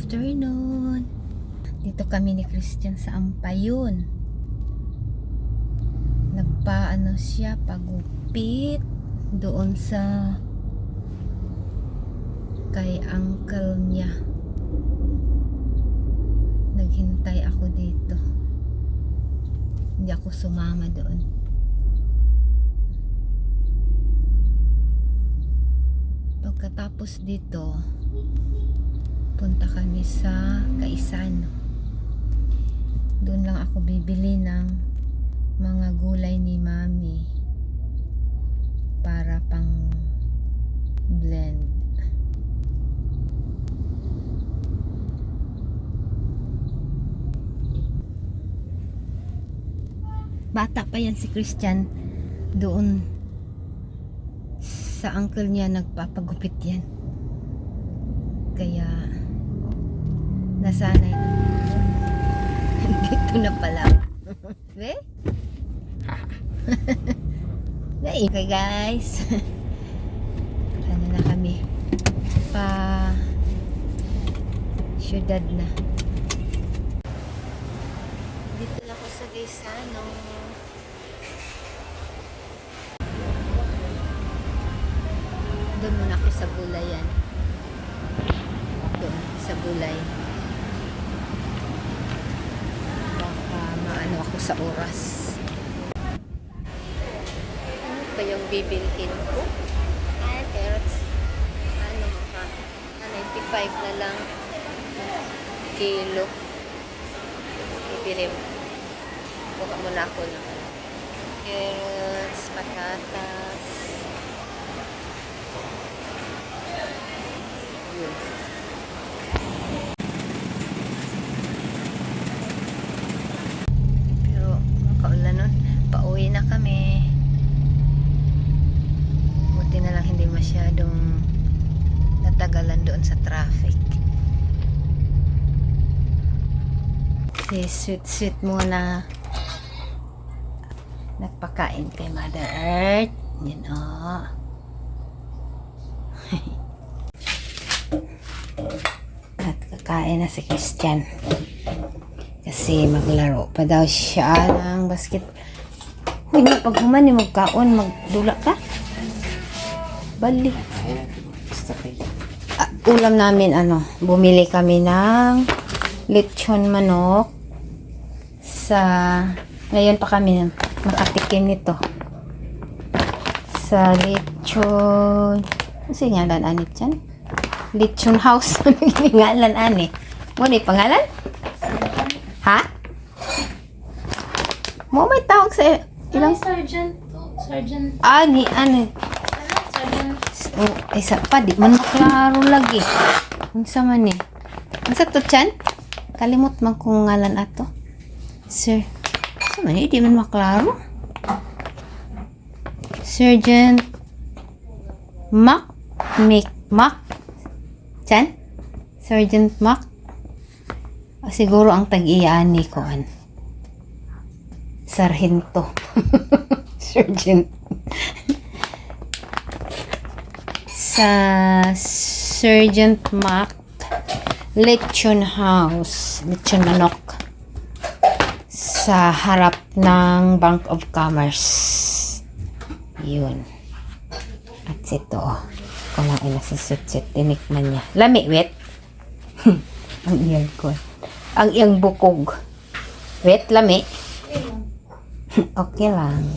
afternoon. Dito kami ni Christian sa Ampayon. Nagpaano siya, pagupit doon sa kay uncle niya. Naghintay ako dito. Hindi ako sumama doon. Pagkatapos dito, punta kami sa Kaisano. Doon lang ako bibili ng mga gulay ni Mami para pang blend. Bata pa yan si Christian. Doon sa uncle niya nagpapagupit yan. Kaya nasanay na. Dito na pala. Okay? Okay guys. Ano na kami? Pa syudad na. Dito na ako sa Gaisano. Doon muna ako sa gulayan. Doon sa gulay. Baka maano ako sa oras. Ano pa yung bibilhin ko? Ay, carrots. Ano maka? 95 na lang kilo. Bibili mo. Buka muna ako ng carrots, patatas. Yun. Pero makaulan nun. Pauwi na kami. Buti na lang hindi masyadong natagalan doon sa traffic. Sweet muna. Nagpakain kay Mother Earth. Yan o. At kakain na si Christian. Kasi maglaro pa daw siya ng basket. Uy nga, pag humani magkaon, magdula ka. Balik. Ulam namin, bumili kami ng lechon manok. Ngayon pa kami nakatikim nito. Sa lechon. Kasi ngalan anit yan? Lechon house. Ngalan ani. Mo ni pangalan? Ha? Mo may tawag sa ilang? Sergeant. Ani. Sergeant. Isa pa, di man maklaro lagi. Unsa man ni? Unsa to chan? Kalimot man kung ngalan ato. Sir. Unsa man ni? Di man maklaro. Sergeant Mac. Chan? Sergeant Mac? Siguro ang tag-iyaan ni Koan. Sargento. Sergeant. Sa Sergeant Mac Lechon House. Lechon manok. Sa harap ng Bank of Commerce. Yun. At ito. Kumain na si Sutsit. Tinikman niya. Lami, wet? Ang iyang ko. Ang iyang bukog. Wet, lami? Okay lang.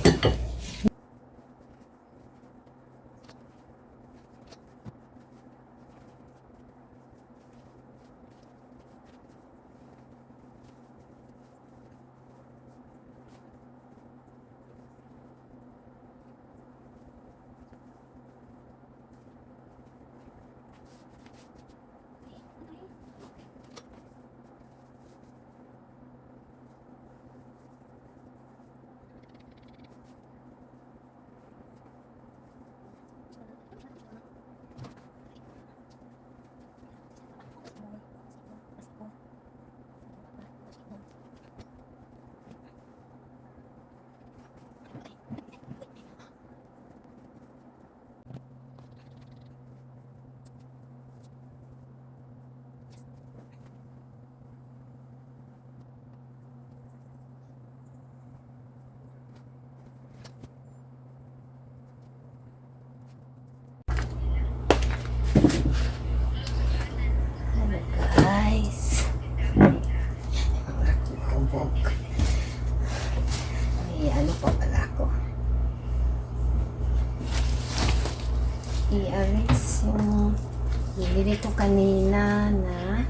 Bili ko kanina na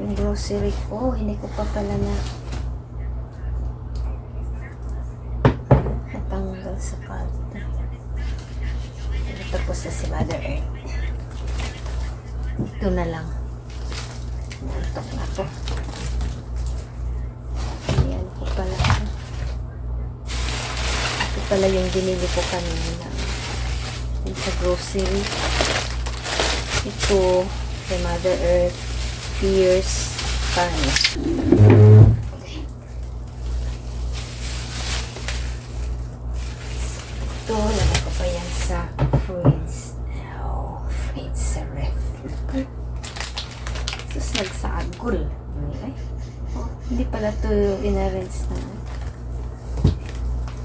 yung grocery ko. Hindi ko pa pala na natanggal sa karton. Tapos na si Mother Earth. Ito na lang. Tok na to. Ayan ko pala. Ito pala yung binili ko kanina. Yung sa grocery. Ito, kay Mother Earth, Pierce, Pan. Ito, lagay ko pa yan sa fridge. Oh, fridge sa ref. Sus, nagsagol. Okay. Oh, hindi pala ito in-arrange na.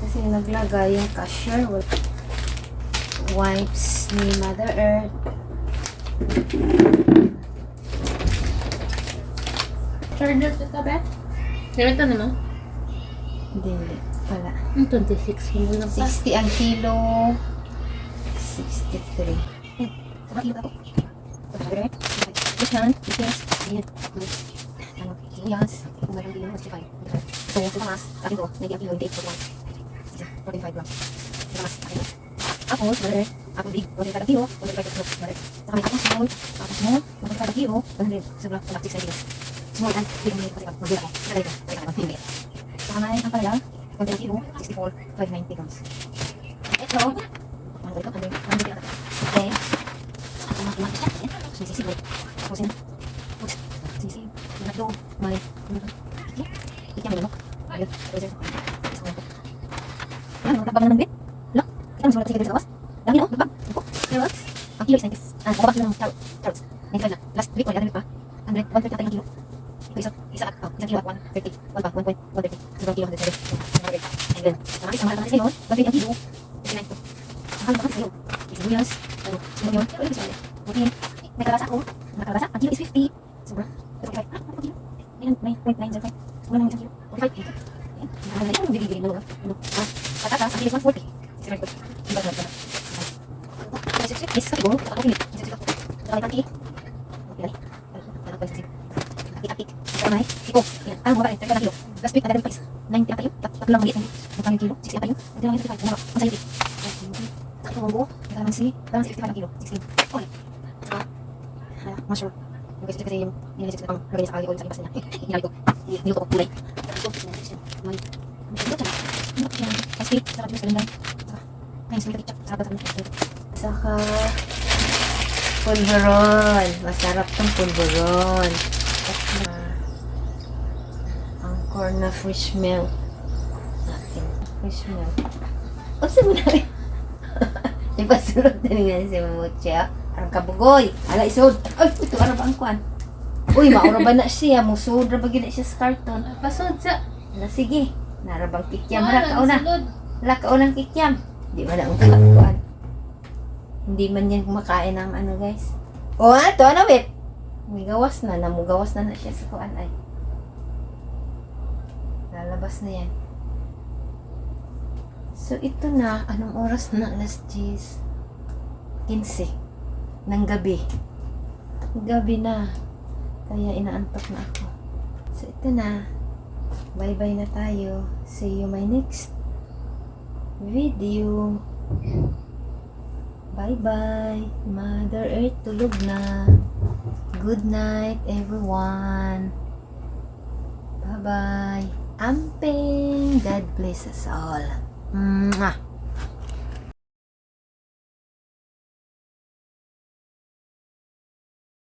Kasi naglagay yung cashier with wipes ni Mother Earth. Charger sa tabi? Ganito naman? Hindi pala. 26 mo lang pa. 60 ang kilo. 63. Tapos, brother, ako big, 45 kilo, 45 kilo, brother. Saka may ako small, small, 45 kilo, 100, sobrang 6 kilo. Small and big, 45, mag-bila ko. Kaya ito, kaya ito, hindi. Saka may ang pala, 45 kilo, 64, 590 grams. Ito, ano ito, 100 kilo. Okay. Ako mga siya, sisig, pusin, sisig, ito, may, ikya mo lamok. Ayun, ayun, yan, magkabang na ng bit. Look, kita mo sulat sa gawas. Dami no, babag. Ako, carrots. Ang kilo is 90. Babag ng carrots. 95 na. Last week, wala rin pa. 100, 130 tayo ng kilo. Ito isa at, isang kilo at 130. 1 pa, 1.130. Sobrang kilo, 130. Ayun. Ang mahal naman ngayon, 130 ang kilo. 59 to. Mahal naman ngayon. Sibuyas. Ano, sibuyas. Pero ito siya. Okay. May kalabasa ako. May kalabasa. Ang kilo is 50. Sobra. 45. Ah, ang kilo. May 0.905. Wala naman isang kilo. 45. Ayan. Mahal na yun. Bigay mo. Ano? Patatas, ang kilo is 140. Iba na. Yes, sabi ko, ako pinit. Nakay pati. Okay. Anak ko yung Aki. Kamay. Iko. Yan. Ano mo ba? 30 na kilo. Last week, nagdagan pa is 90 ang tayo. Tatlo lang maliit. Magkano kilo? 60 ang tayo. Hindi lang yung 35. Ano? Ang sayit. Sa ito monggo. Kalamansi 55 ang kilo. 16. Okay. Saka, mushroom. Yung kasi yung nilisip ko pang lagay sa kali oil sa lipas niya. Hinali ko. Niluto ko kulay. Ito. May. Kasi, sarap yung salindan. Saka pulveron. Masarap tong pulveron. Ang corn na fish milk. Akin. Fish milk. O, sabi na rin. Ipasulot na nga si Mamucha. Arang kabugoy. Ala, isod. Ay, ito arang ba ang kwan? Uy, maura ba na siya? Musod na ba gina siya sa karton? Pasod sa. Na, sige. Narabang kikyam. Wala, Rakaw na. salod. Lakaw ng kikyam. Hindi man ang kalakuan. Hindi man yan kumakain ng ano, guys. O, ito, ano, wait? May gawas na. Namugawas na siya sa kuan, ay. Lalabas na yan. So, ito na. Anong oras na? Alas 10:15 ng gabi. Gabi na. Kaya inaantok na ako. So, ito na. Bye-bye na tayo. See you my next video. Bye-bye. Mother Earth, tulog na. Good night, everyone. Bye-bye. Amping. God bless us all. Mwah.